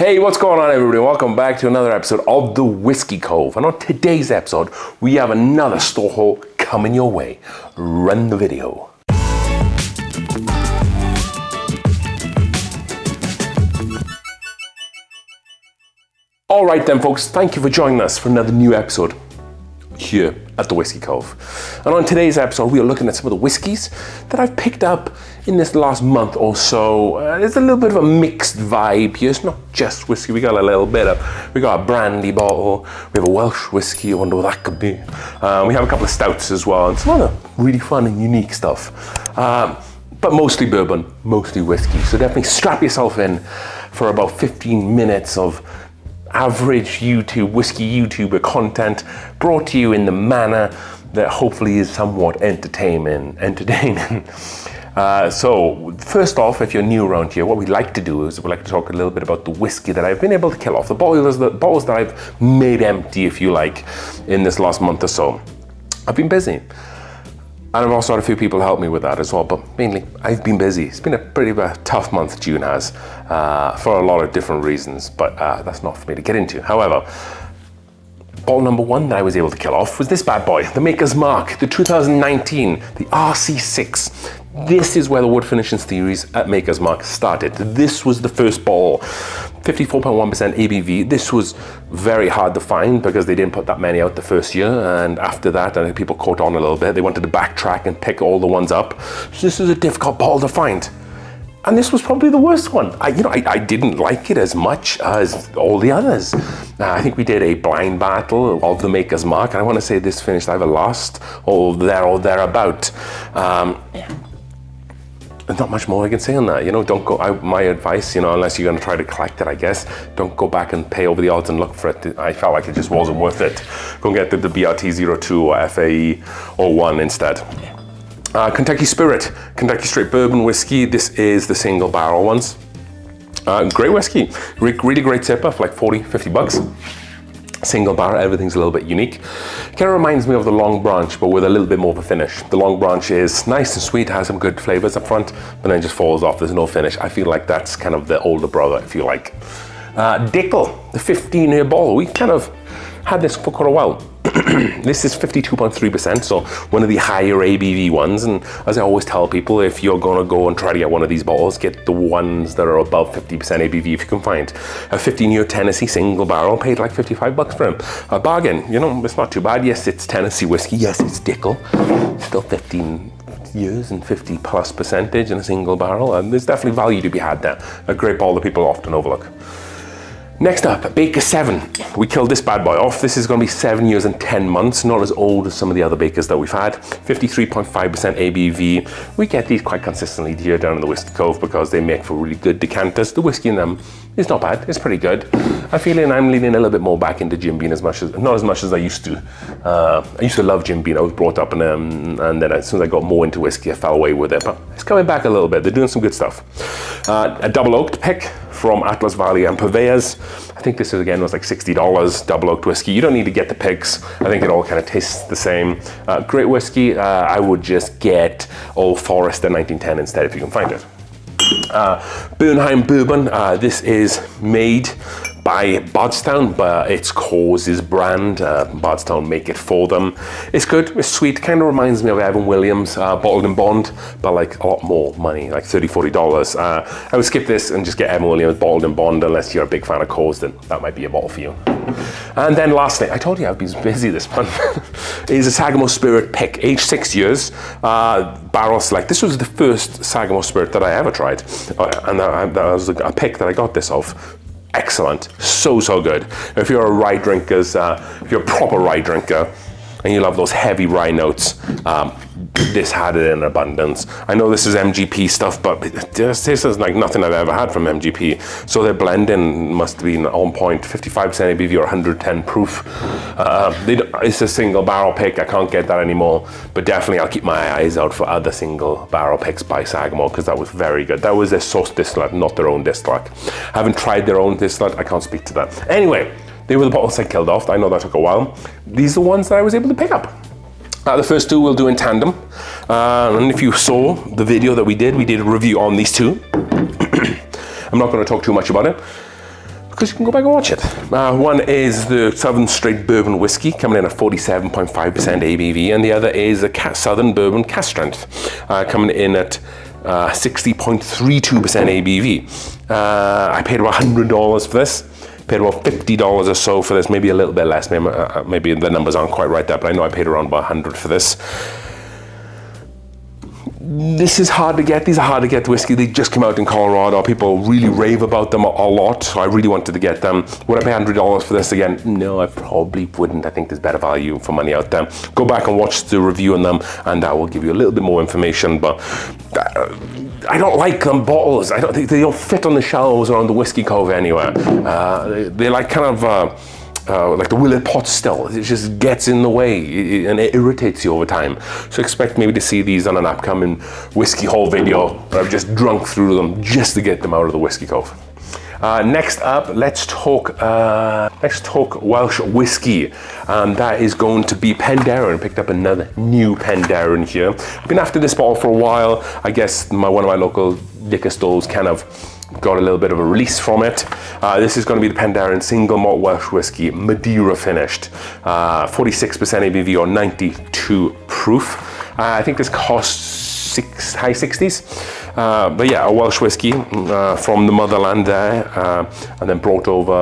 Hey, what's going on everybody? Welcome back to another episode of The Whiskey Cove. And on today's episode, we have another store haul coming your way. Run the video. All right then folks, thank you for joining us for another new episode here at The Whiskey Cove. And on today's episode, we are looking at some of the whiskies that I've picked up in this last month or so. There's a little bit of a mixed vibe here. It's not just whiskey. We got a little bit of, we got a brandy bottle. We have a Welsh whiskey. I wonder what that could be. We have a couple of stouts as well, and some other really fun and unique stuff. But mostly bourbon, mostly whiskey. So definitely strap yourself in for about 15 minutes of average whiskey YouTuber content brought to you in the manner that hopefully is somewhat entertaining. So first off, if you're new around here, what we like to do is we like to talk a little bit about the whiskey that I've been able to kill off, the bottles that I've made empty, if you like, in this last month or so. I've been busy. And I've also had a few people help me with that as well, but mainly I've been busy. It's been a pretty tough month, June has, for a lot of different reasons, but that's not for me to get into. However, bottle number one that I was able to kill off was this bad boy, the Maker's Mark, the 2019, the RC6. This is where the wood finishing series at Maker's Mark started. This was the first bottle, 54.1% ABV. This was very hard to find because they didn't put that many out the first year, and after that, I think people caught on a little bit. They wanted to backtrack and pick all the ones up. So this is a difficult bottle to find. And this was probably the worst one. I didn't like it as much as all the others. I think we did a blind battle of the Maker's Mark, and I want to say this finished either last or thereabout. There's not much more I can say on that. Don't go, my advice, unless you're gonna try to collect it, I guess, don't go back and pay over the odds and look for it. I felt like it just wasn't worth it. Go and get the BRT02 or FAE or 1 instead. Kentucky Spirit, Kentucky Straight Bourbon Whiskey. This is the single barrel ones. Great whiskey, really great sipper for like 40, 50 bucks. Single barrel, everything's a little bit unique. Kind of reminds me of the Long Branch, but with a little bit more of a finish. The Long Branch is nice and sweet, has some good flavors up front, but then just falls off, there's no finish. I feel like that's kind of the older brother, if you like. Dickel, the 15-year bottle. We kind of had this for quite a while. This is 52.3%, so one of the higher ABV ones. And as I always tell people, if you're gonna go and try to get one of these bottles, get the ones that are above 50% ABV if you can find. A 15-year Tennessee single barrel, paid like 55 bucks for him. A bargain, it's not too bad. Yes, it's Tennessee whiskey. Yes, it's Dickel. Still 15 years and 50+ % in a single barrel. And there's definitely value to be had there. A great bottle that people often overlook. Next up, Baker 7. We killed this bad boy off. This is going to be 7 years and 10 months, not as old as some of the other Bakers that we've had. 53.5% ABV. We get these quite consistently here down in the Whiskey Cove because they make for really good decanters. The whiskey in them is not bad, it's pretty good. I feel like I'm leaning a little bit more back into Jim Beam not as much as I used to. I used to love Jim Beam. I was brought up in them, and then as soon as I got more into whiskey, I fell away with it, but it's coming back a little bit. They're doing some good stuff. A double oaked pick from Atlas Valley and Purveyors. I think this again was like $60, double oaked whiskey. You don't need to get the picks. I think it all kind of tastes the same. Great whiskey. I would just get Old Forester 1910 instead if you can find it. Bernheim Bourbon. This is made by Bardstown, but it's Cause's brand. Bardstown make it for them. It's good, it's sweet, kind of reminds me of Evan Williams, bottled in bond, but like a lot more money, like $30, $40. I would skip this and just get Evan Williams bottled in bond unless you're a big fan of Cause, then that might be a bottle for you. And then lastly, I told you I've been busy this month, is a Sagamore Spirit pick, aged 6 years, barrel select. This was the first Sagamore Spirit that I ever tried, and that was a pick that I got this of. Excellent, so good. If you're a rye drinker, if you're a proper rye drinker, and you love those heavy rye notes, this had it in abundance. I know this is MGP stuff, but this is like nothing I've ever had from MGP. So their blending must be on point, 55% ABV or 110 proof. It's a single barrel pick, I can't get that anymore, but definitely I'll keep my eyes out for other single barrel picks by Sagamore, because that was very good. That was their source distillate, not their own distillate. I haven't tried their own distillate, I can't speak to that. Anyway, they were the bottles I killed off. I know that took a while. These are the ones that I was able to pick up. The first two we'll do in tandem. And if you saw the video that we did a review on these two. I'm not going to talk too much about it, because you can go back and watch it. One is the Southern Straight Bourbon Whiskey, coming in at 47.5% ABV, and the other is the Southern Bourbon Cask Strength, coming in at 60.32% ABV. I paid about $100 for this. Paid about $50 or so for this, maybe a little bit less. Maybe the numbers aren't quite right there, but I know I paid around about $100 for this. This is hard to get. These are hard to get whiskey. They just came out in Colorado. People really rave about them a lot, so I really wanted to get them. Would I pay $100 for this again? No, I probably wouldn't. I think there's better value for money out there. Go back and watch the review on them, and that will give you a little bit more information, but I don't like them bottles. I don't think they don't fit on the shelves around the Whiskey Cove anywhere. They're like kind of like the Willet pot still. It just gets in the way and it irritates you over time. So expect maybe to see these on an upcoming whiskey haul video where I've just drunk through them just to get them out of the Whiskey Cove. Next up, let's talk Welsh whiskey, and that is going to be Penderyn. Picked up another new Penderyn here. I've been after this bottle for a while. I guess one of my local liquor stores kind of got a little bit of a release from it. This is going to be the Penderyn Single Malt Welsh Whiskey, Madeira finished, 46% ABV or 92 proof. I think this costs high 60s. But yeah, a Welsh whiskey from the motherland there, and then brought over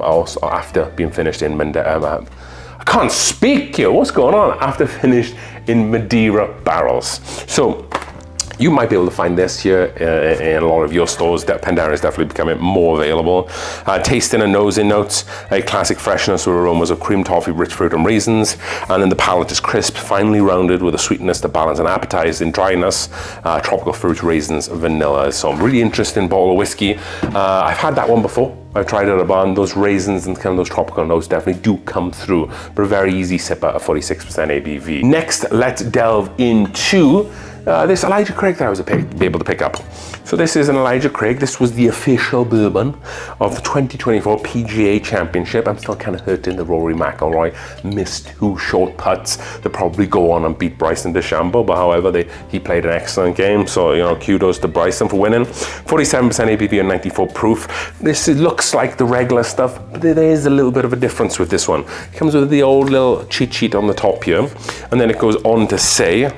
also after being finished in Madeira. I can't speak here. What's going on? After finished in Madeira barrels. So you might be able to find this here in a lot of your stores. That Penderyn is definitely becoming more available. Tasting and nosing notes, a classic freshness with aromas of cream, toffee, rich fruit and raisins. And then the palate is crisp, finely rounded with a sweetness to balance and appetize in dryness, tropical fruit, raisins, vanilla. So really interesting bottle of whiskey. I've had that one before. I've tried it at a barn. Those raisins and kind of those tropical notes definitely do come through, but a very easy sipper at 46% ABV. Next, let's delve into this Elijah Craig that I was able to pick up. So this is an Elijah Craig. This was the official bourbon of the 2024 PGA Championship. I'm still kind of hurting the Rory McIlroy missed 2 short putts that probably go on and beat Bryson DeChambeau, but however, he played an excellent game. So, you know, kudos to Bryson for winning. 47% ABV and 94 proof. This looks like the regular stuff, but there is a little bit of a difference with this one. It comes with the old little cheat sheet on the top here, and then it goes on to say,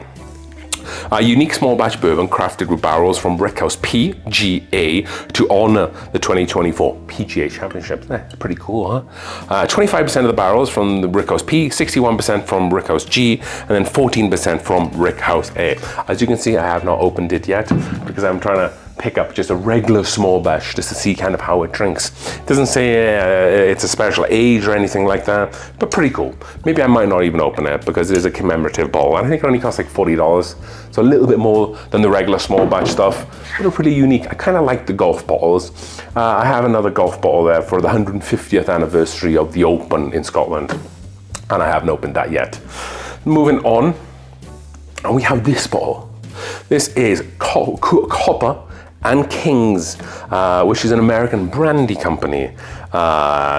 a unique small batch bourbon crafted with barrels from Rickhouse PGA to honor the 2024 PGA Championship. That's pretty cool, huh? 25% of the barrels from the Rickhouse P, 61% from Rickhouse G, and then 14% from Rickhouse A. As you can see, I have not opened it yet because I'm trying to pick up just a regular small batch just to see kind of how it drinks. It doesn't say it's a special age or anything like that, but pretty cool. Maybe I might not even open it because it is a commemorative bottle, and I think it only costs like $40, so a little bit more than the regular small batch stuff, but they're pretty unique. I kind of like the golf bottles. I have another golf bottle there for the 150th anniversary of the Open in Scotland, and I haven't opened that yet. Moving on, and we have this bottle. This is Copper and Kings, which is an American brandy company.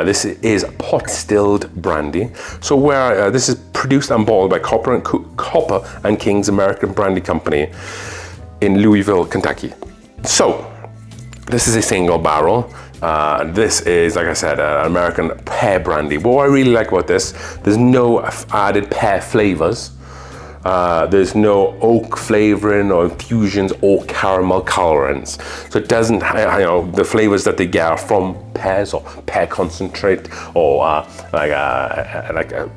This is pot distilled brandy. So where this is produced and bottled by Copper and Kings American Brandy Company in Louisville, Kentucky. So this is a single barrel. This is, like I said, an American pear brandy. But what I really like about this, there's no added pear flavors. There's no oak flavoring or infusions or caramel colorants. So it doesn't, the flavors that they get are from pears or pear concentrate or like a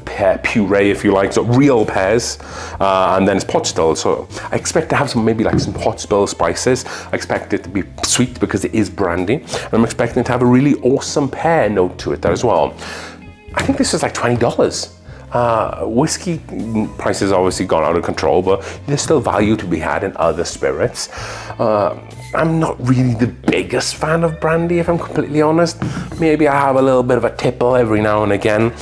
pear puree, if you like. So real pears, and then it's pot stilled. So I expect to have maybe some pot still spices. I expect it to be sweet because it is brandy. And I'm expecting it to have a really awesome pear note to it there as well. I think this is like $20. Whiskey prices obviously gone out of control, but there's still value to be had in other spirits. I'm not really the biggest fan of brandy, if I'm completely honest. Maybe I have a little bit of a tipple every now and again,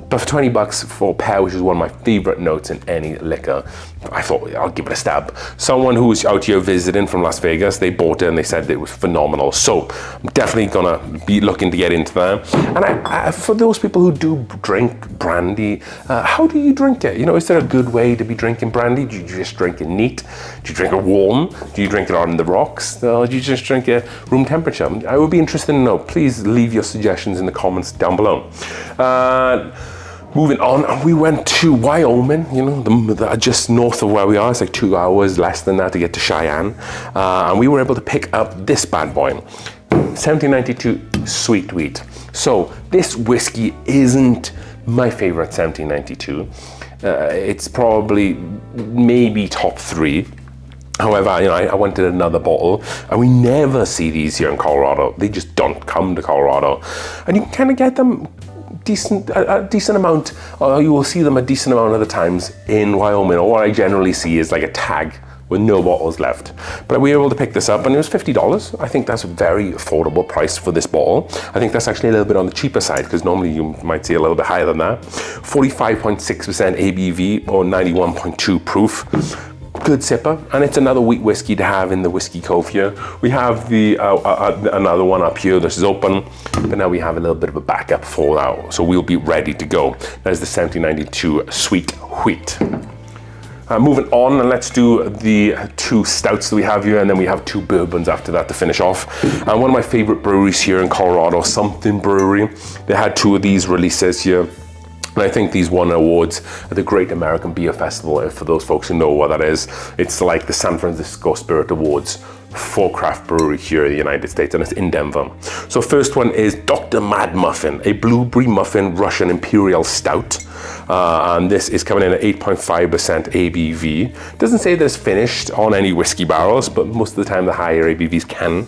but for $20 for pear, which is one of my favorite notes in any liquor, I thought I'll give it a stab. Someone who was out here visiting from Las Vegas, they bought it and they said it was phenomenal. So I'm definitely gonna be looking to get into that. And I, for those people who do drink brandy, how do you drink it? You know, is there a good way to be drinking brandy? Do you just drink it neat? Do you drink it warm? Do you drink it on the rocks? Or do you just drink it room temperature? I would be interested to know. Please leave your suggestions in the comments down below. Moving on, we went to Wyoming, you know, just north of where we are. It's like 2 hours less than that to get to Cheyenne. And we were able to pick up this bad boy, 1792 Sweet Wheat. So this whiskey isn't my favorite 1792. It's probably maybe top 3. However, you know, I wanted another bottle, and we never see these here in Colorado. They just don't come to Colorado. And you can kind of get them a decent amount, or you will see them a decent amount of the times in Wyoming, or what I generally see is like a tag with no bottles left. But we were able to pick this up and it was $50. I think that's a very affordable price for this bottle. I think that's actually a little bit on the cheaper side, because normally you might see a little bit higher than that. 45.6% ABV or 91.2 proof. Good sipper, and it's another wheat whiskey to have in the Whiskey Cove here. We have the another one up here. This is open, but now we have a little bit of a backup for that, so we'll be ready to go. That is the 1792 Sweet Wheat. Moving on, and let's do the 2 stouts that we have here, and then we have 2 bourbons after that to finish off. And one of my favorite breweries here in Colorado, Something Brewery, they had 2 of these releases here. And I think these won awards at the Great American Beer Festival. For those folks who know what that is, it's like the San Francisco Spirit Awards for craft brewery here in the United States, and it's in Denver. So first one is Dr. Mad Muffin, a blueberry muffin Russian Imperial Stout. And this is coming in at 8.5% ABV. Doesn't say that it's finished on any whiskey barrels, but most of the time the higher ABVs can.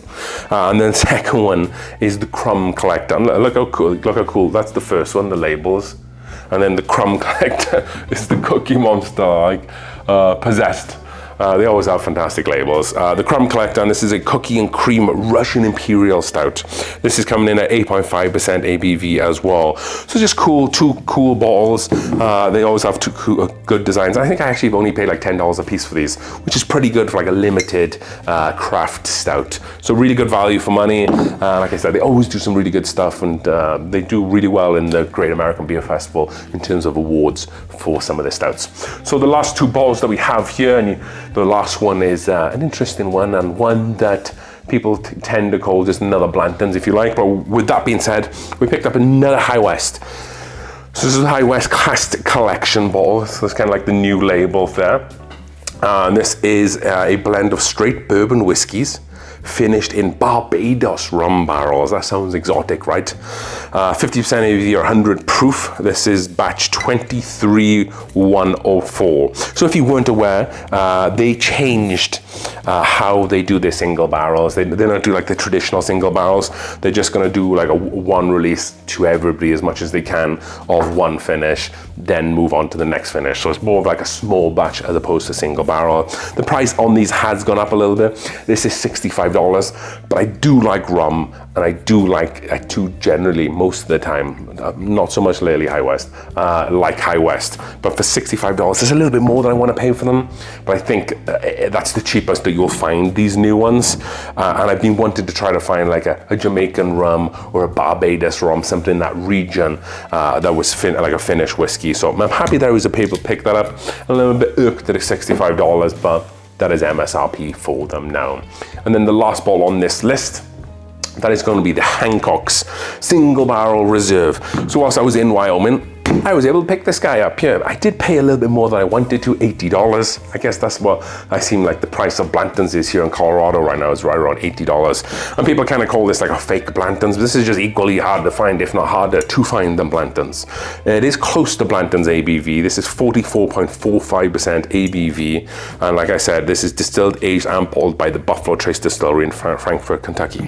And then the second one is the Crumb Collector. And look how cool, that's the first one, the labels. And then the Crumb Collector is the Cookie Monster, like Possessed. They always have fantastic labels. The Crumb Collector, and this is a cookie and cream Russian Imperial Stout. This is coming in at 8.5% ABV as well. So just cool, 2 cool bottles. They always have 2 good designs. I think I actually have only paid like $10 a piece for these, which is pretty good for like a limited craft stout. So really good value for money. Like I said, they always do some really good stuff, and they do really well in the Great American Beer Festival in terms of awards for some of their stouts. So the last 2 bottles that we have here, and the last one is an interesting one, and one that people tend to call just another Blanton's, if you like. But with that being said, we picked up another High West. So this is a High West Classic Collection bottle. So it's kind of like the new label there. And this is a blend of straight bourbon whiskeys finished in Barbados rum barrels. That sounds exotic, right? 50% ABV or 100 proof. This is batch 23104. So if you weren't aware, they changed how they do their single barrels. They don't do like the traditional single barrels. They're just gonna do like a 1 release to everybody as much as they can of 1 finish, then move on to the next finish. So it's more of like a small batch as opposed to single barrel. The price on these has gone up a little bit. This is $65, but I do like rum, and I do generally most of the time, not so much lately High West, like High West, but for $65, it's a little bit more than I want to pay for them, but I think that's the cheapest that you'll find these new ones, and I've been wanting to try to find like a Jamaican rum or a Barbados rum, something in that region that was like a Finnish whiskey. So I'm happy that I was able to pick that up. A little bit irked that it's $65, but that is MSRP for them now. And then the last bottle on this list, that is going to be the Hancock's Single Barrel Reserve. So whilst I was in Wyoming, I was able to pick this guy up here. I did pay a little bit more than I wanted to, $80. I guess that's what I seem like the price of Blanton's is here in Colorado right now, is right around $80. And people kind of call this like a fake Blanton's, but this is just equally hard to find, if not harder to find than Blanton's. It is close to Blanton's ABV. This is 44.45% ABV. And like I said, this is distilled, aged, and pulled by the Buffalo Trace Distillery in Frankfort, Kentucky.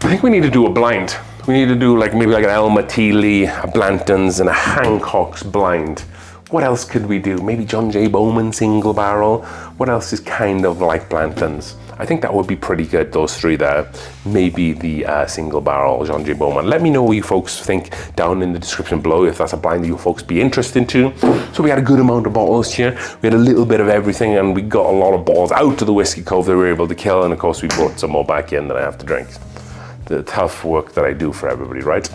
I think we need to do a blind. We need to do like maybe like an Elmer Teely, a Blanton's, and a Hancock's blind. What else could we do? Maybe John J. Bowman single barrel. What else is kind of like Blanton's? I think that would be pretty good, those three there. Maybe the single barrel Jean J. Bowman. Let me know what you folks think down in the description below, if that's a blind that you folks be interested into. So we had a good amount of bottles here. We had a little bit of everything, and we got a lot of bottles out to the Whiskey Cove that we were able to kill, and of course we brought some more back in that I have to drink. The tough work that I do for everybody, right?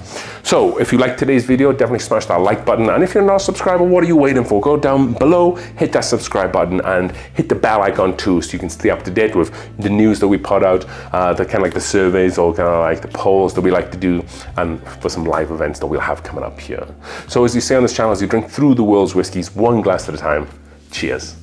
So if you liked today's video, definitely smash that like button, and if you're not a subscriber, what are you waiting for? Go down below, hit that subscribe button, and hit the bell icon too, so you can stay up to date with the news that we put out, the kind of like the surveys, or kind of like the polls that we like to do, and for some live events that we'll have coming up here. So as you say on this channel, as you drink through the world's whiskies, one glass at a time, cheers.